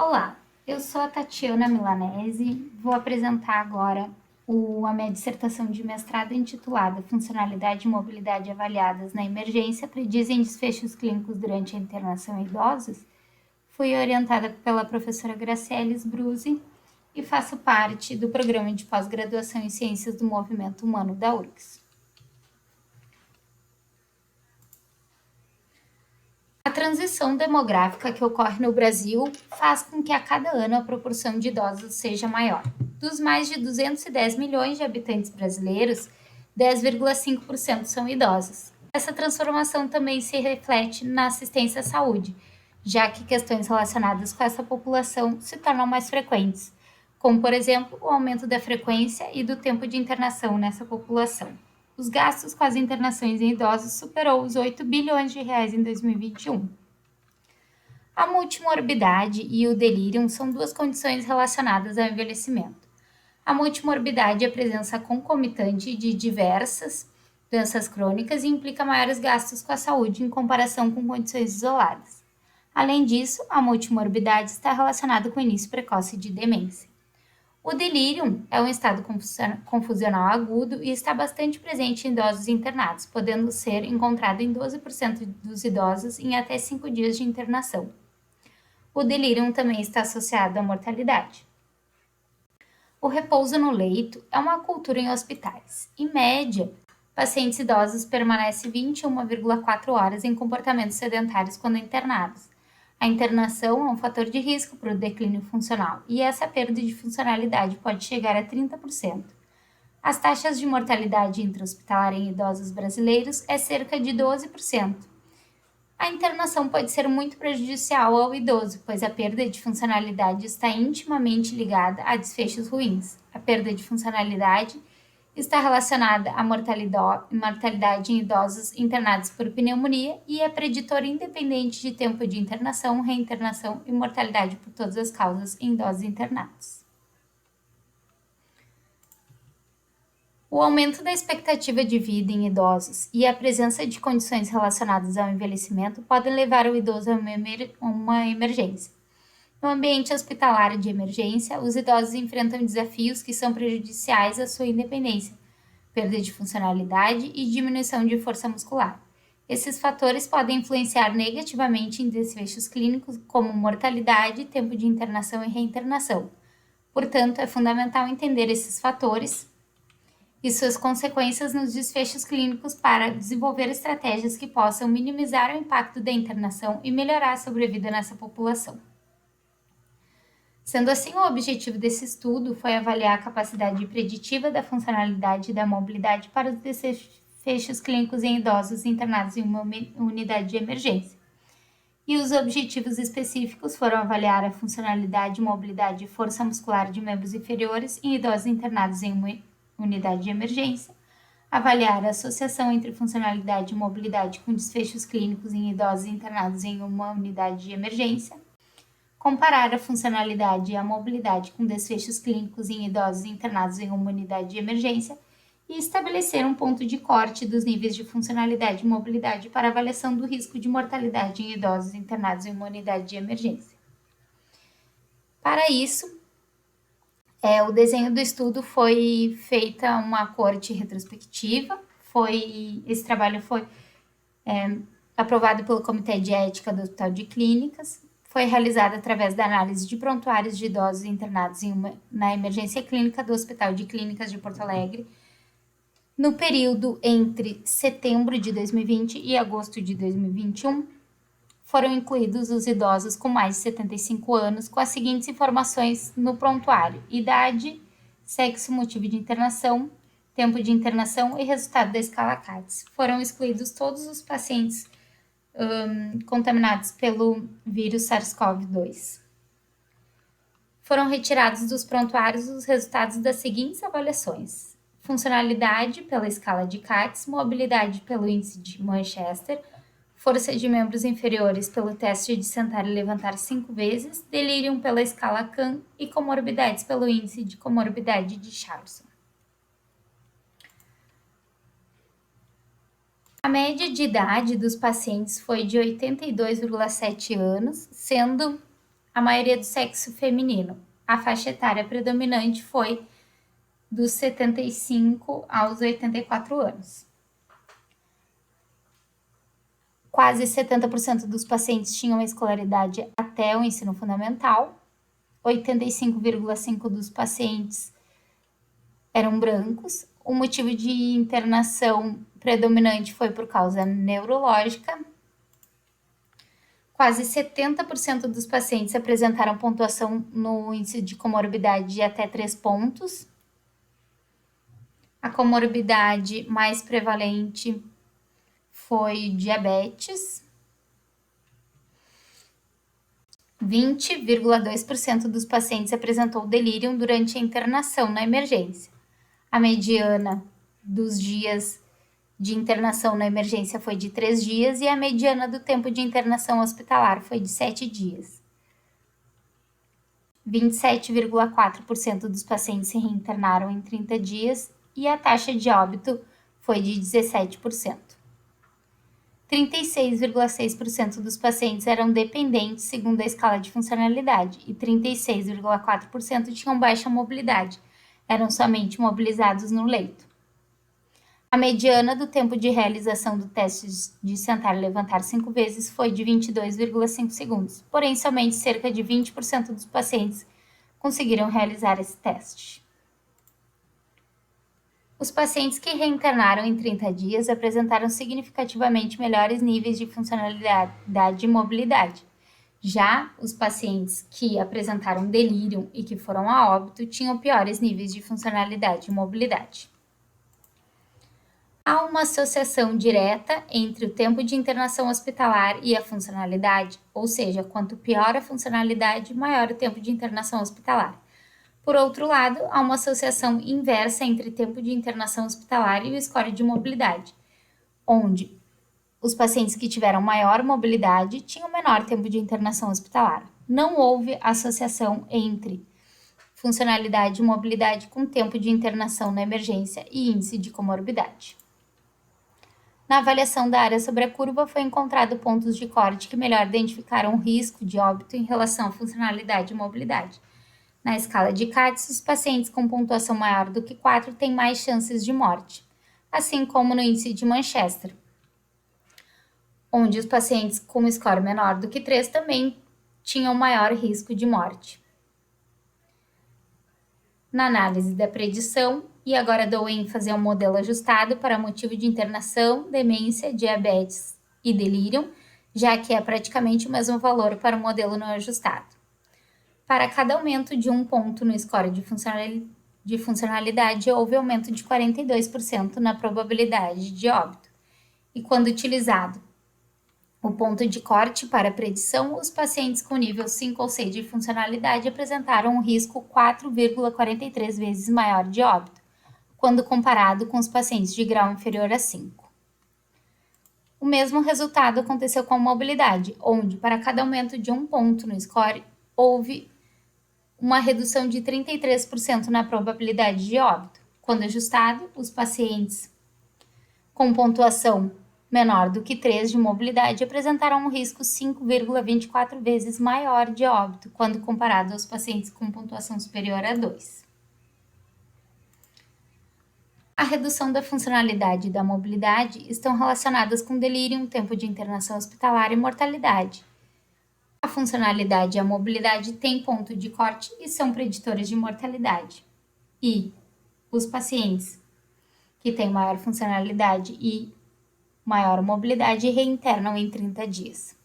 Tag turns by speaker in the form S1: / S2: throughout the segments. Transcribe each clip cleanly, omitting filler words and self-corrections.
S1: Olá, eu sou a Tatiana Milanese, vou apresentar agora a minha dissertação de mestrado intitulada Funcionalidade e Mobilidade Avaliadas na Emergência predizem desfechos clínicos durante a internação em idosos. Fui orientada pela professora Graciela Sbruzzi e faço parte do programa de pós-graduação em Ciências do Movimento Humano da URGS. A transição demográfica que ocorre no Brasil faz com que a cada ano a proporção de idosos seja maior. Dos mais de 210 milhões de habitantes brasileiros, 10,5% são idosos. Essa transformação também se reflete na assistência à saúde, já que questões relacionadas com essa população se tornam mais frequentes, como, por exemplo, o aumento da frequência e do tempo de internação nessa população. Os gastos com as internações em idosos superou os 8 bilhões de reais em 2021. A multimorbidade e o delírio são duas condições relacionadas ao envelhecimento. A multimorbidade é a presença concomitante de diversas doenças crônicas e implica maiores gastos com a saúde em comparação com condições isoladas. Além disso, a multimorbidade está relacionada com o início precoce de demência. O delírio é um estado confusional agudo e está bastante presente em idosos internados, podendo ser encontrado em 12% dos idosos em até 5 dias de internação. O delírio também está associado à mortalidade. O repouso no leito é uma cultura em hospitais. Em média, pacientes idosos permanecem 21,4 horas em comportamentos sedentários quando internados. A internação é um fator de risco para o declínio funcional e essa perda de funcionalidade pode chegar a 30%. As taxas de mortalidade intra-hospitalar em idosos brasileiros é cerca de 12%. A internação pode ser muito prejudicial ao idoso, pois a perda de funcionalidade está intimamente ligada a desfechos ruins. A perda de funcionalidade está relacionada à mortalidade em idosos internados por pneumonia e é preditor independente de tempo de internação, reinternação e mortalidade por todas as causas em idosos internados. O aumento da expectativa de vida em idosos e a presença de condições relacionadas ao envelhecimento podem levar o idoso a uma emergência. No ambiente hospitalar de emergência, os idosos enfrentam desafios que são prejudiciais à sua independência, perda de funcionalidade e diminuição de força muscular. Esses fatores podem influenciar negativamente em desfechos clínicos como mortalidade, tempo de internação e reinternação. Portanto, é fundamental entender esses fatores e suas consequências nos desfechos clínicos para desenvolver estratégias que possam minimizar o impacto da internação e melhorar a sobrevida nessa população. Sendo assim, o objetivo desse estudo foi avaliar a capacidade preditiva da funcionalidade e da mobilidade para os desfechos clínicos em idosos internados em uma unidade de emergência. E os objetivos específicos foram avaliar a funcionalidade, mobilidade e força muscular de membros inferiores em idosos internados em uma unidade de emergência, avaliar a associação entre funcionalidade e mobilidade com desfechos clínicos em idosos internados em uma unidade de emergência, comparar a funcionalidade e a mobilidade com desfechos clínicos em idosos internados em uma unidade de emergência e estabelecer um ponto de corte dos níveis de funcionalidade e mobilidade para avaliação do risco de mortalidade em idosos internados em uma unidade de emergência. Para isso, o desenho do estudo foi feita uma coorte retrospectiva, esse trabalho foi aprovado pelo Comitê de Ética do Hospital de Clínicas, foi realizada através da análise de prontuários de idosos internados na emergência clínica do Hospital de Clínicas de Porto Alegre, no período entre setembro de 2020 e agosto de 2021, foram incluídos os idosos com mais de 75 anos com as seguintes informações no prontuário: idade, sexo, motivo de internação, tempo de internação e resultado da escala CATS. Foram excluídos todos os pacientes contaminados pelo vírus SARS-CoV-2. Foram retirados dos prontuários os resultados das seguintes avaliações: funcionalidade pela escala de CATS, mobilidade pelo índice de Manchester, força de membros inferiores pelo teste de sentar e levantar 5 vezes, delírio pela escala CAM e comorbidades pelo índice de comorbidade de Charlson. A média de idade dos pacientes foi de 82,7 anos, sendo a maioria do sexo feminino. A faixa etária predominante foi dos 75 aos 84 anos. Quase 70% dos pacientes tinham escolaridade até o ensino fundamental. 85,5% dos pacientes eram brancos. O motivo de internação predominante foi por causa neurológica. Quase 70% dos pacientes apresentaram pontuação no índice de comorbidade de até 3 pontos. A comorbidade mais prevalente foi diabetes. 20,2% dos pacientes apresentou delírio durante a internação na emergência. A mediana dos dias de internação na emergência foi de 3 dias e a mediana do tempo de internação hospitalar foi de 7 dias. 27,4% dos pacientes se reinternaram em 30 dias e a taxa de óbito foi de 17%. 36,6% dos pacientes eram dependentes segundo a escala de funcionalidade e 36,4% tinham baixa mobilidade, eram somente mobilizados no leito. A mediana do tempo de realização do teste de sentar e levantar 5 vezes foi de 22,5 segundos, porém somente cerca de 20% dos pacientes conseguiram realizar esse teste. Os pacientes que reinternaram em 30 dias apresentaram significativamente melhores níveis de funcionalidade e mobilidade. Já os pacientes que apresentaram delírio e que foram a óbito tinham piores níveis de funcionalidade e mobilidade. Há uma associação direta entre o tempo de internação hospitalar e a funcionalidade, ou seja, quanto pior a funcionalidade, maior o tempo de internação hospitalar. Por outro lado, há uma associação inversa entre tempo de internação hospitalar e o score de mobilidade, onde os pacientes que tiveram maior mobilidade tinham menor tempo de internação hospitalar. Não houve associação entre funcionalidade e mobilidade com tempo de internação na emergência e índice de comorbidade. Na avaliação da área sobre a curva, foi encontrado pontos de corte que melhor identificaram o risco de óbito em relação à funcionalidade e mobilidade. Na escala de CATS, os pacientes com pontuação maior do que 4 têm mais chances de morte, assim como no índice de Manchester, onde os pacientes com score menor do que 3 também tinham maior risco de morte. Na análise da predição, e agora dou ênfase ao modelo ajustado para motivo de internação, demência, diabetes e delírio, já que é praticamente o mesmo valor para o modelo não ajustado. Para cada aumento de 1 ponto no score de funcionalidade, houve aumento de 42% na probabilidade de óbito. E quando utilizado o ponto de corte para predição, os pacientes com nível 5 ou 6 de funcionalidade apresentaram um risco 4,43 vezes maior de óbito, quando comparado com os pacientes de grau inferior a 5. O mesmo resultado aconteceu com a mobilidade, onde para cada aumento de 1 ponto no score, houve uma redução de 33% na probabilidade de óbito. Quando ajustado, os pacientes com pontuação menor do que 3 de mobilidade apresentaram um risco 5,24 vezes maior de óbito, quando comparado aos pacientes com pontuação superior a 2. A redução da funcionalidade e da mobilidade estão relacionadas com delírio, tempo de internação hospitalar e mortalidade. A funcionalidade e a mobilidade têm ponto de corte e são preditores de mortalidade. E os pacientes que têm maior funcionalidade e maior mobilidade reinternam em 30 dias.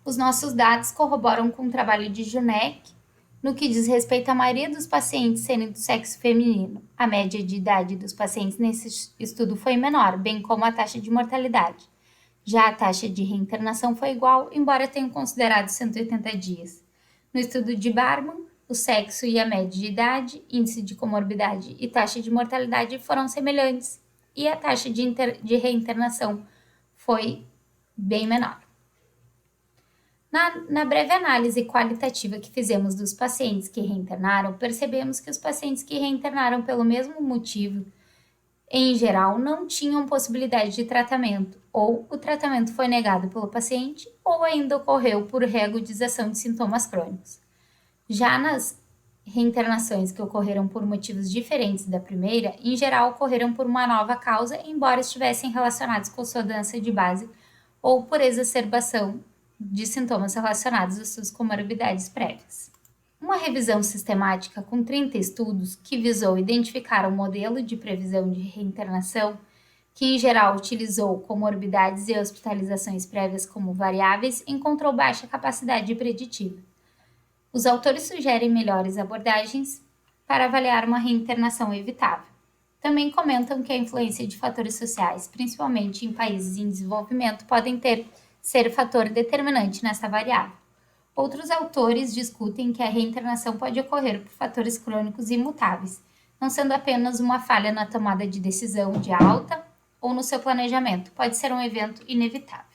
S1: Os nossos dados corroboram com o trabalho de Junek no que diz respeito à maioria dos pacientes serem do sexo feminino. A média de idade dos pacientes nesse estudo foi menor, bem como a taxa de mortalidade. Já a taxa de reinternação foi igual, embora tenham considerado 180 dias. No estudo de Barman, o sexo e a média de idade, índice de comorbidade e taxa de mortalidade foram semelhantes, e a taxa de reinternação foi bem menor. Na breve análise qualitativa que fizemos dos pacientes que reinternaram, percebemos que os pacientes que reinternaram pelo mesmo motivo em geral, não tinham possibilidade de tratamento, ou o tratamento foi negado pelo paciente, ou ainda ocorreu por reagudização de sintomas crônicos. Já nas reinternações que ocorreram por motivos diferentes da primeira, em geral ocorreram por uma nova causa, embora estivessem relacionados com sua doença de base ou por exacerbação de sintomas relacionados às suas comorbidades prévias. Uma revisão sistemática com 30 estudos que visou identificar um modelo de previsão de reinternação que em geral utilizou comorbidades e hospitalizações prévias como variáveis, encontrou baixa capacidade preditiva. Os autores sugerem melhores abordagens para avaliar uma reinternação evitável. Também comentam que a influência de fatores sociais, principalmente em países em desenvolvimento, podem ser fator determinante nessa variável. Outros autores discutem que a reinternação pode ocorrer por fatores crônicos imutáveis, não sendo apenas uma falha na tomada de decisão de alta ou no seu planejamento, pode ser um evento inevitável.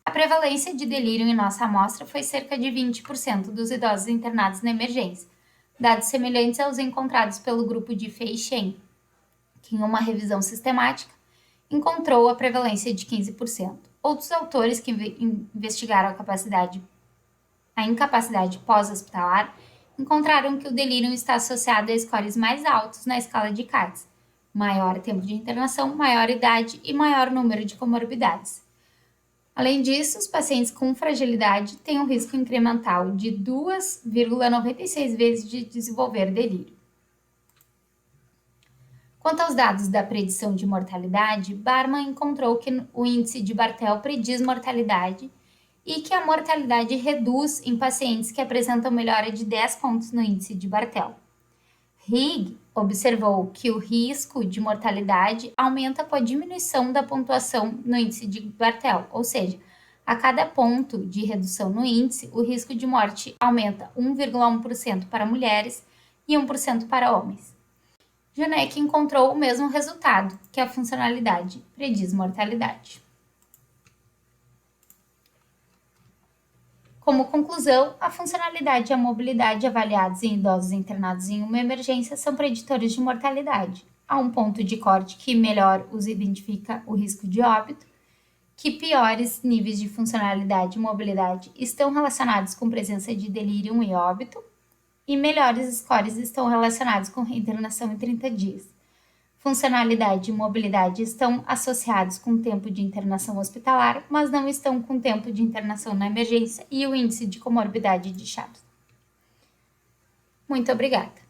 S1: A prevalência de delírio em nossa amostra foi cerca de 20% dos idosos internados na emergência, dados semelhantes aos encontrados pelo grupo de Fei Shen, que em uma revisão sistemática encontrou a prevalência de 15%. Outros autores que investigaram a incapacidade pós-hospitalar encontraram que o delírio está associado a scores mais altos na escala de CATS, maior tempo de internação, maior idade e maior número de comorbidades. Além disso, os pacientes com fragilidade têm um risco incremental de 2,96 vezes de desenvolver delírio. Quanto aos dados da predição de mortalidade, Barman encontrou que o índice de Barthel prediz mortalidade e que a mortalidade reduz em pacientes que apresentam melhora de 10 pontos no índice de Barthel. Higg observou que o risco de mortalidade aumenta com a diminuição da pontuação no índice de Barthel, ou seja, a cada ponto de redução no índice, o risco de morte aumenta 1,1% para mulheres e 1% para homens. Janek encontrou o mesmo resultado, que a funcionalidade prediz mortalidade. Como conclusão, a funcionalidade e a mobilidade avaliados em idosos internados em uma emergência são preditores de mortalidade. Há um ponto de corte que melhor os identifica o risco de óbito, que piores níveis de funcionalidade e mobilidade estão relacionados com presença de delírio e óbito, e melhores scores estão relacionados com reinternação em 30 dias. Funcionalidade e mobilidade estão associados com o tempo de internação hospitalar, mas não estão com o tempo de internação na emergência e o índice de comorbidade de Chaves. Muito obrigada!